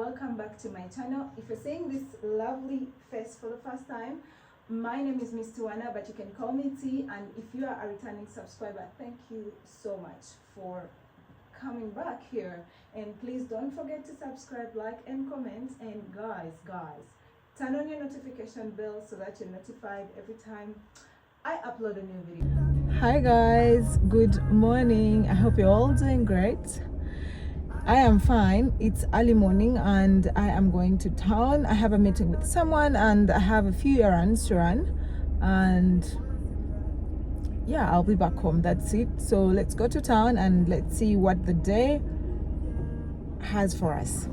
welcome back to my channel. If you're seeing this lovely face for the first time, my name is Miss Tuana, but you can call me T. And if you are a returning subscriber, thank you so much for coming back here. And please don't forget to subscribe, like and comment. And guys, turn on your notification bell so that you're notified every time I upload a new video. Hi guys, good morning. I hope you're all doing great. I am fine. It's early morning and I am going to town. I have a meeting with someone and I have a few errands to run, and yeah, I'll be back home. That's it. So let's go to town and let's see what the day has for us.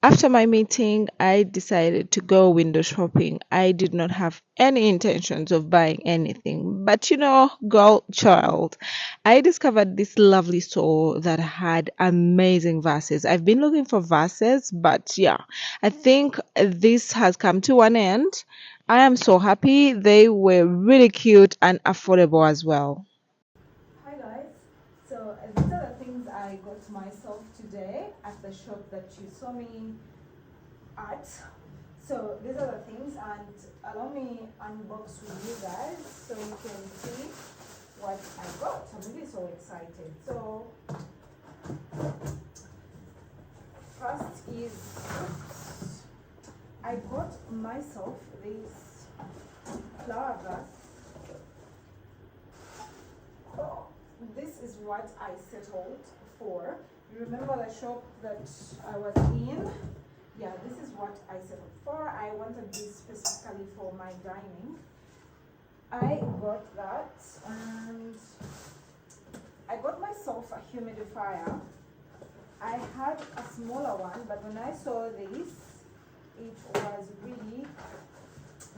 After my meeting, I decided to go window shopping. I did not have any intentions of buying anything, but you know, girl child, I discovered this lovely store that had amazing vases. I've been looking for vases, but yeah, I think this has come to an end. I am so happy. They were really cute and affordable as well. Hi guys, so these are the things I got myself today at the shop that you saw me at. So these are the things, and allow me unbox with you guys so you can see what I got. I'm really so excited. So first is I got myself this flower vase. Oh, this is what I settled for. You remember the shop that I was in? Yeah, this is what I settled for. I wanted this specifically for my dining. I got that, and I got myself a humidifier. I had a smaller one, but when I saw this, it was really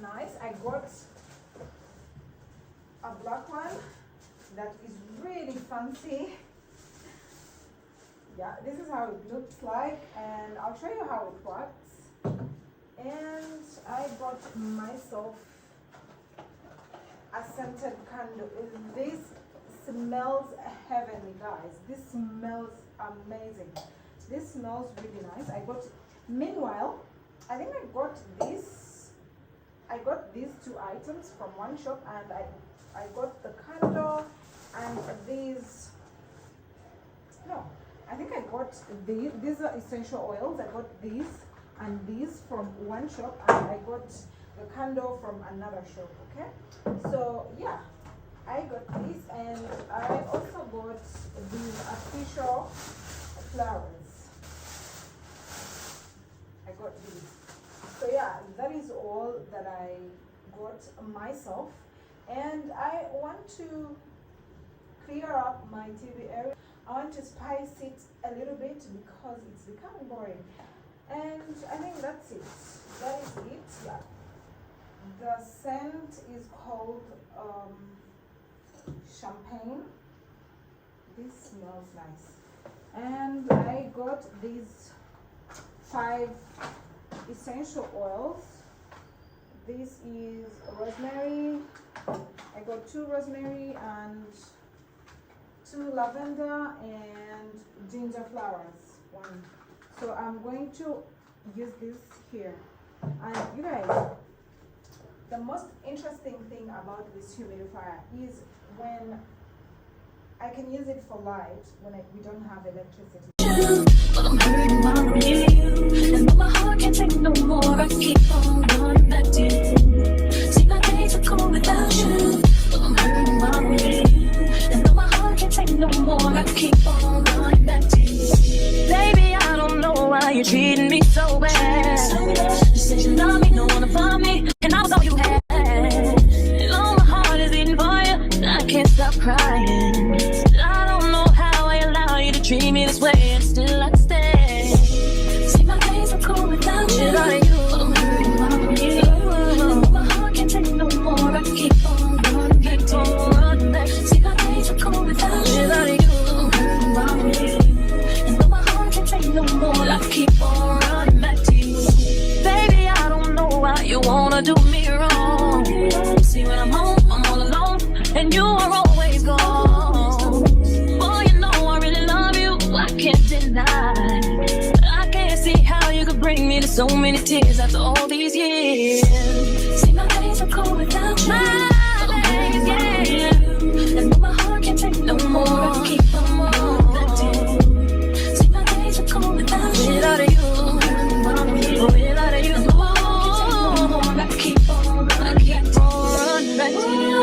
nice. I got a black one that is really fancy. Yeah, this is how it looks like, and I'll show you how it works. And I got myself a scented candle. This smells heavenly, guys. This smells amazing. This smells really nice. Meanwhile, I think I got these two items from one shop, and I got the candle and these. No, I think I got these are essential oils. I got these and these from one shop, and I got the candle from another shop. Okay, so yeah, I got this, and I also got these official flowers. I got these. So yeah, that is all that I got myself, and I want to clear up my TV area. I want to spice it a little bit because it's becoming boring, and I think that's it. That is it. Yeah, the scent is called champagne. This smells nice, and I got these 5 essential oils. This is rosemary. I got 2 rosemary and 2 lavender and ginger flowers. 1. So I'm going to use this here. And you guys, the most interesting thing about this humidifier is when I can use it for light when we don't have electricity. But I'm hurting my you, and my heart can't take no more. I keep on running back to you. See, my days are cold without you. But I'm hurting my you, and my heart can't take no more. I keep on running back to you. Baby, I don't know why you're treating me so bad. You said you love me, don't wanna find me, and I was all you had. And all my heart is beating for you, I can't stop crying. I don't know how I allow you to treat me this way, and still I stay. See, my days are cold without you. But I'm hurting my you. My heart can't take no more. I keep on running back to you. See, my days are cold without you. But I'm hurting my you. And though my heart can't take no more, I keep on running back to you. Baby, I don't know why you wanna do me wrong. See, when I'm home, I'm all alone, and you are always gone. Boy, you know I really love you. I can't me to so many tears after all these years. See, my days are cold without you. My days, yeah. And my heart can't take no more. I can keep on acting. See, my days are cold without you. Without you, without you, I can keep on running back to you.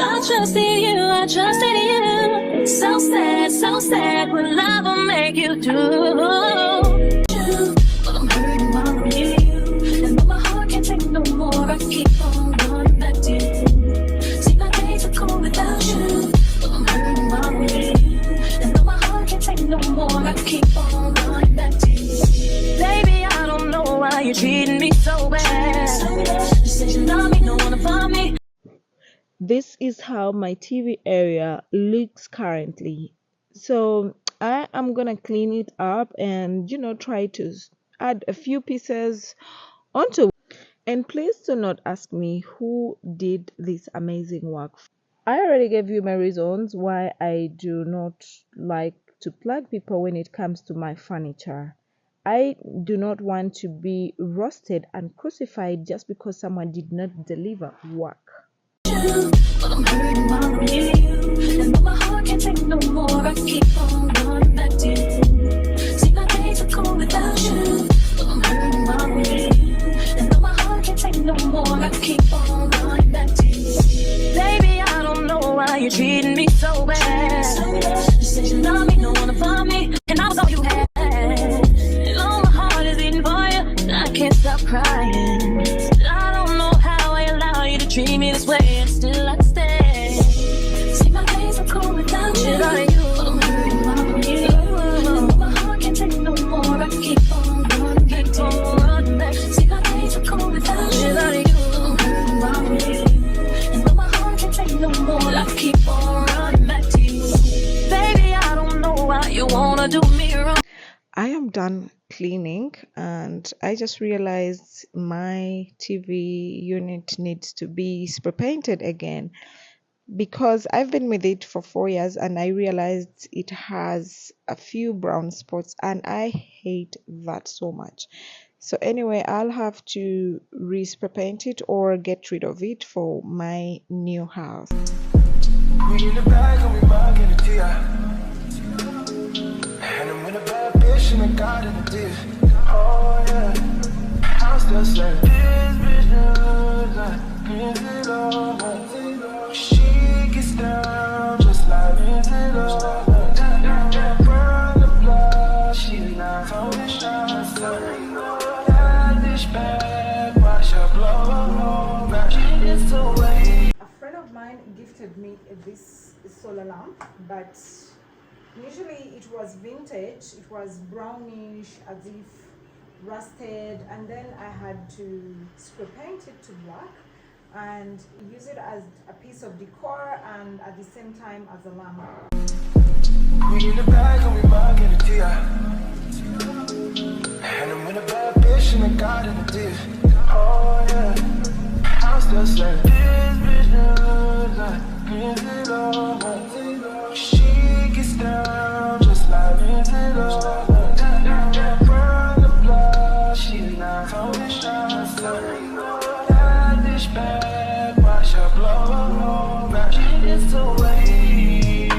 I trusted you, I trusted you. So sad, what love will make you do. But I'm hurting while I'm near you. And though my heart can't take no more, I keep on running back to you. See, my days are cold without you. But I'm hurting while I'm near you. And though my heart can't take no more, I keep on running back to you. Baby, I don't know why you're treating me so bad. You said you love me, don't wanna find me. This is how my TV area looks currently. So I am gonna clean it up and try to add a few pieces onto it. And please do not ask me who did this amazing work. I already gave you my reasons why I do not like to plug people when it comes to my furniture. I do not want to be roasted and crucified just because someone did not deliver work. But I'm hurting while I'm near you. And though my heart can't take no more, I keep on running back to you. See, my days are cold without you. But I'm hurting while I'm near you. And though my heart can't take no more, I keep on running back to you. Baby, I don't know why you're treating me so bad. You said you love me, don't wanna find me. And I was all you had. And all my heart is beating for you. I can't stop crying. I don't know how I allow you to treat me this way. And still I stay. See, my days are cold without you. Without you, I'm hurting while I'm near you. And my heart can't take no more. I keep on running back to you. See, my days are cold without you. Without you, I'm hurting while I'm near you. And my heart can't take no more. I keep on running back to you. Baby, I don't know why you wanna do me wrong. I am done cleaning and I just realized my TV unit needs to be spray painted again because I've been with it for 4 years and I realized it has a few brown spots and I hate that so much. So anyway, I'll have to re-spray paint it or get rid of it for my new house. We in the bag and we bugging the TI. And I'm in a bad bitch and I got in the dish. Oh yeah, I'm still saying this bitch knows like is it over? She gets down just like is it over? Burn the blood, she's not throwing shots. That dish bag, watch her blow back. It's away. A friend of mine gifted me this solar lamp, but initially it was vintage, it was brownish, as if rusted, and then I had to spray paint it to black and use it as a piece of decor and at the same time as a lamp. We in the bag and we bugging the TI. And I'm in a bad bitch and I got in the dish. Oh yeah, I'm still saying this bitch knows like is it over? She gets down just like is it over? Burn the blood, she's not throwing shots. That dish bag, watch her blow back. It's away.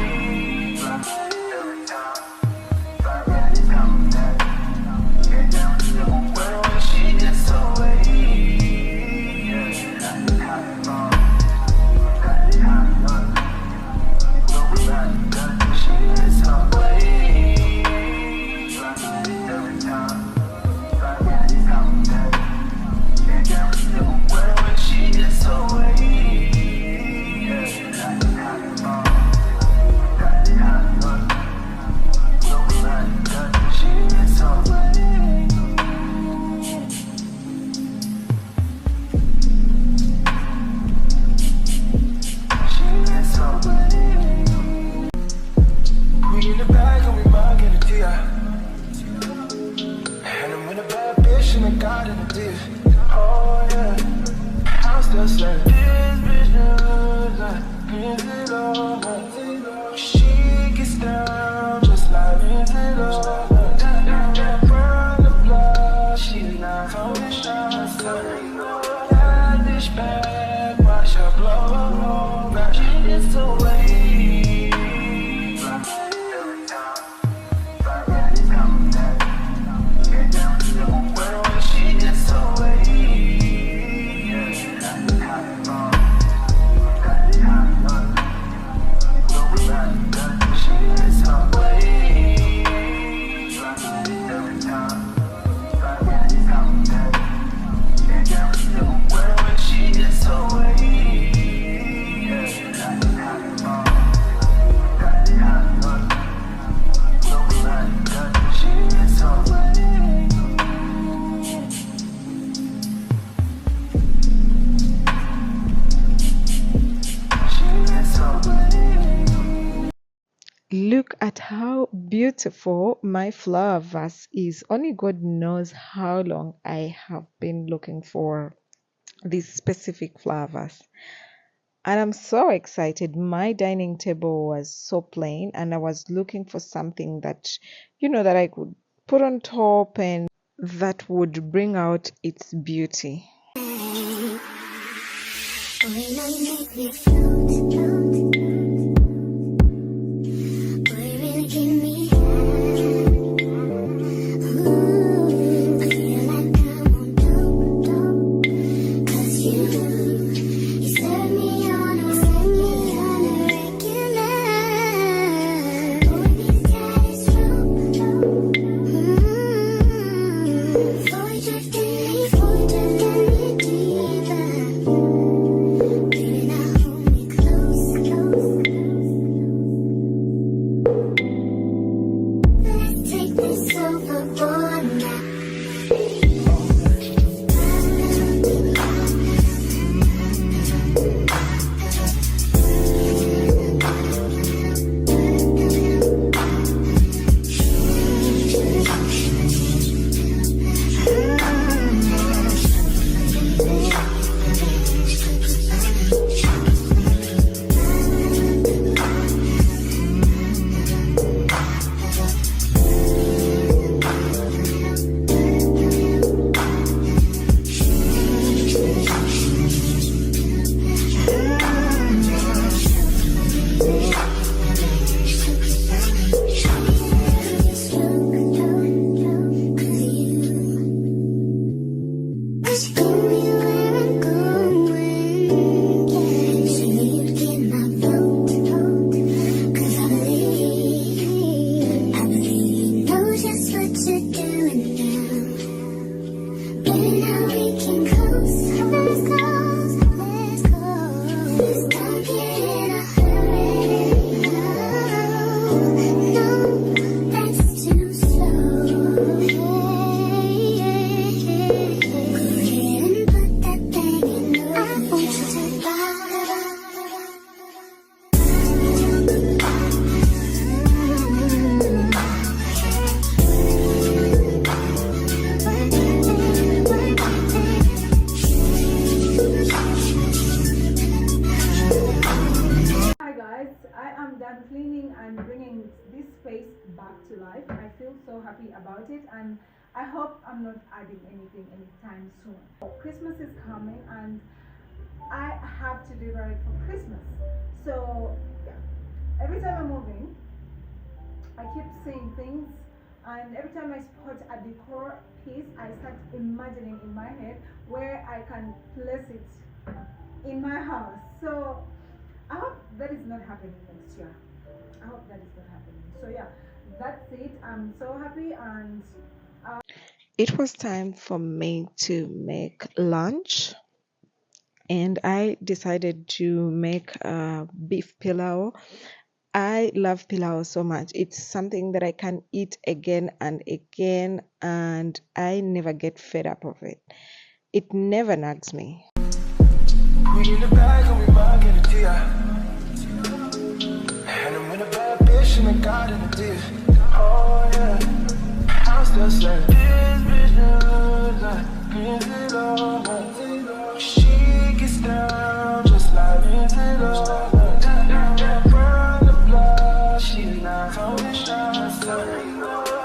beautiful my flower vase is. Only God knows how long I have been looking for this specific flower vase. And I'm so excited. My dining table was so plain, and I was looking for something that, that I could put on top and that would bring out its beauty. Cleaning and bringing this space back to life. I feel so happy about it, and I hope I'm not adding anything anytime soon. Christmas is coming and I have to decorate for Christmas. So yeah, every time I'm moving, I keep seeing things, and every time I spot a decor piece, I start imagining in my head where I can place it in my house. So I hope that is not happening next year. I hope that is not happening. So yeah, that's it. I'm so happy, and it was time for me to make lunch, and I decided to make beef pilau. I love pilau so much. It's something that I can eat again and again, and I never get fed up of it. It never nags me. We in the bag and we might get a tear. And I'm in a bad bitch and I got in a dish. Oh yeah, I'm still saying this bitch knows like music over. She gets down just like music over. From the blood, she's not from the shot. So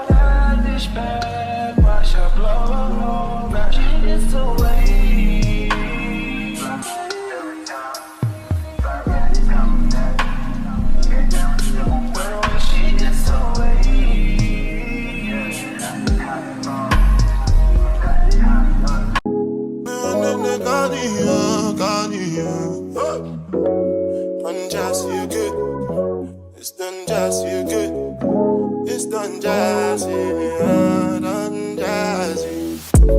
that dish bag, watch her blow. Now she gets away. Done just you good. It's done just you good. It's done just done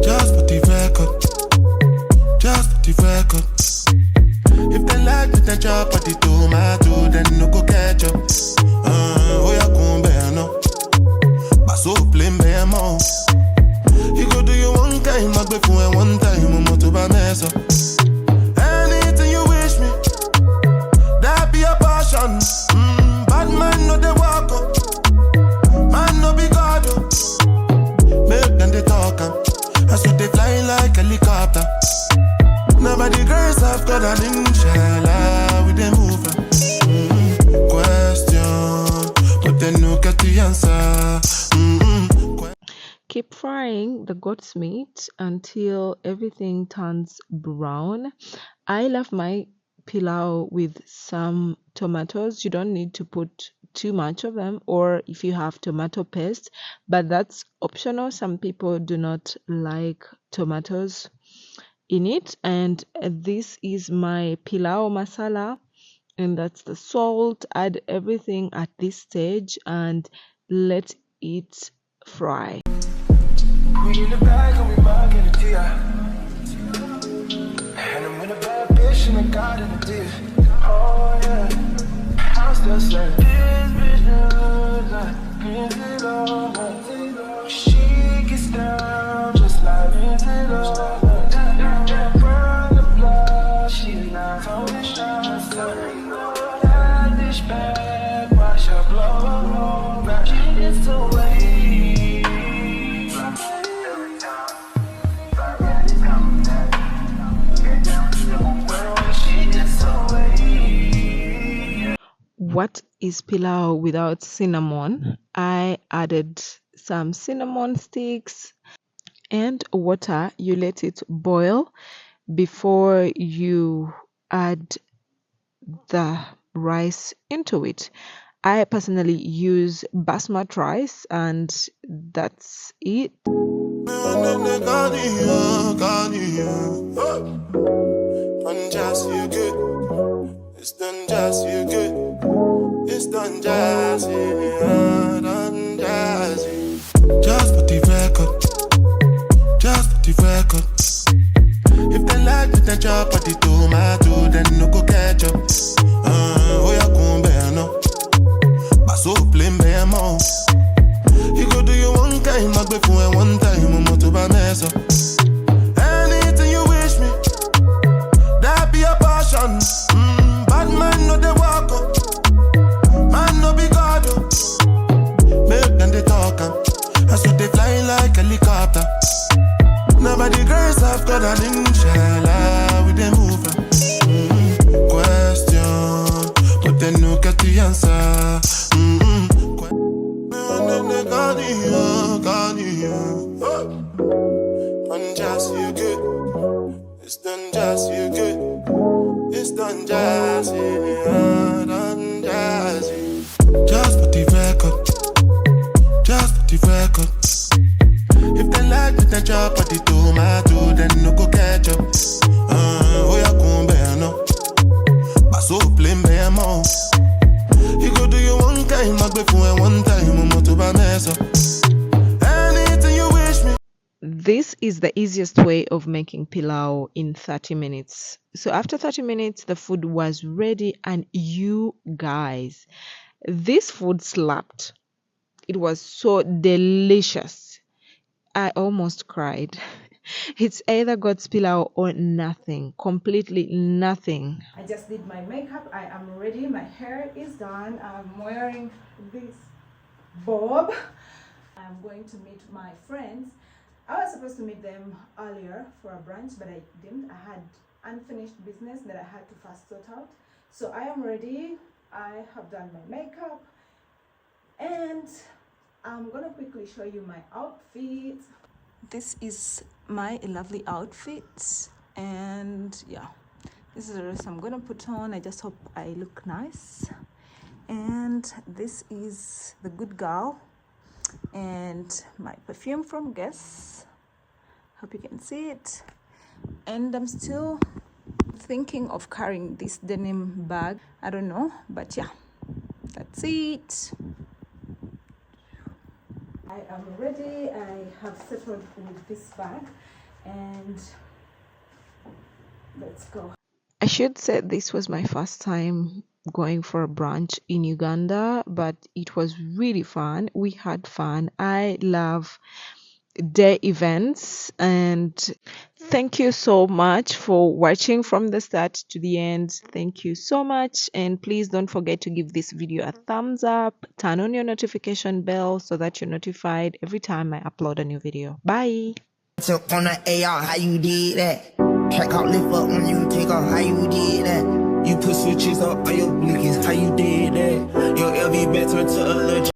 just for the record. Just for the record. If they like me, then chop at the tomato, then no go catch up. Oh yeah, come bear no. But so plain bear more. You go do you one time, I'll be for one time, I'm to buy mess up. Anything you wish me, that be a passion. Bad man know they walk up. Keep frying the goat's meat until everything turns brown. I love my pilau with some tomatoes. You don't need to put too much of them, or if you have tomato paste, but that's optional. Some people do not like tomatoes in it. And this is my pilau masala, and that's the salt. Add everything at this stage and let it fry. We in the bag and we bugging the TI. And I'm in a bad bitch and I got in the deal. Oh yeah, I'm still saying this bitch knows I can't sit over. She gets down just like it over. Run the blood, she's not holding shots. That dish bag, wash her blow. It's too late. What is pilau without cinnamon? I added some cinnamon sticks and water. You let it boil before you add the rice into it. I personally use basmati rice, and that's it. It's done jazzy, good. It's done jazzy, done jazzy. Just for the record, just for the record. If they like me, then chop at the tomato, then no go catch up. Oh, yeah, come bear no. But so plain bear more. You go do you one time, I'll be for one time, I'm to buy mess up. Anything you wish me, that be a passion. Bad man no they walk up, man no be God up. Make them they talk up, and so they fly like helicopter. Nobody grace of God and inshallah we they move. Question, but they no get the answer. Unjust you good, it's done just you good. It's done jazzy, done jazzy. Just for the record, just for the record. If they like me, then chop at the tomato, then no go catch up. Oh, yeah, come bear no. But so plain bear more. You go do you one time, I'll be for one time, I'm to buy mess up. Anything you wish me. This is the easiest way of making pilau in 30 minutes. So after 30 minutes, the food was ready, and you guys, this food slapped. It was so delicious. I almost cried. It's either God's pilau or nothing, completely nothing. I just did my makeup. I am ready. My hair is done. I'm wearing this bob. I'm going to meet my friends. I was supposed to meet them earlier for a brunch, but I didn't. I had unfinished business that I had to first sort out. So I am ready. I have done my makeup, and I'm gonna quickly show you my outfit. This is my lovely outfit, and yeah, this is the dress I'm gonna put on. I just hope I look nice. And this is the Good Girl and my perfume from Guess. Hope you can see it. And I'm still thinking of carrying this denim bag. I don't know, but yeah, that's it. I am ready. I have settled with this bag, and let's go. I should say this was my first time going for a brunch in Uganda, but it was really fun. We had fun. I love day events, and thank you so much for watching from the start to the end. Thank you so much, and please don't forget to give this video a thumbs up, turn on your notification bell so that you're notified every time I upload a new video. Bye. So on the AR, how you did that? Track out, lift up when you take off, how you did that? You put switches up on your blinkies, how you did that? Your LV better to a legend.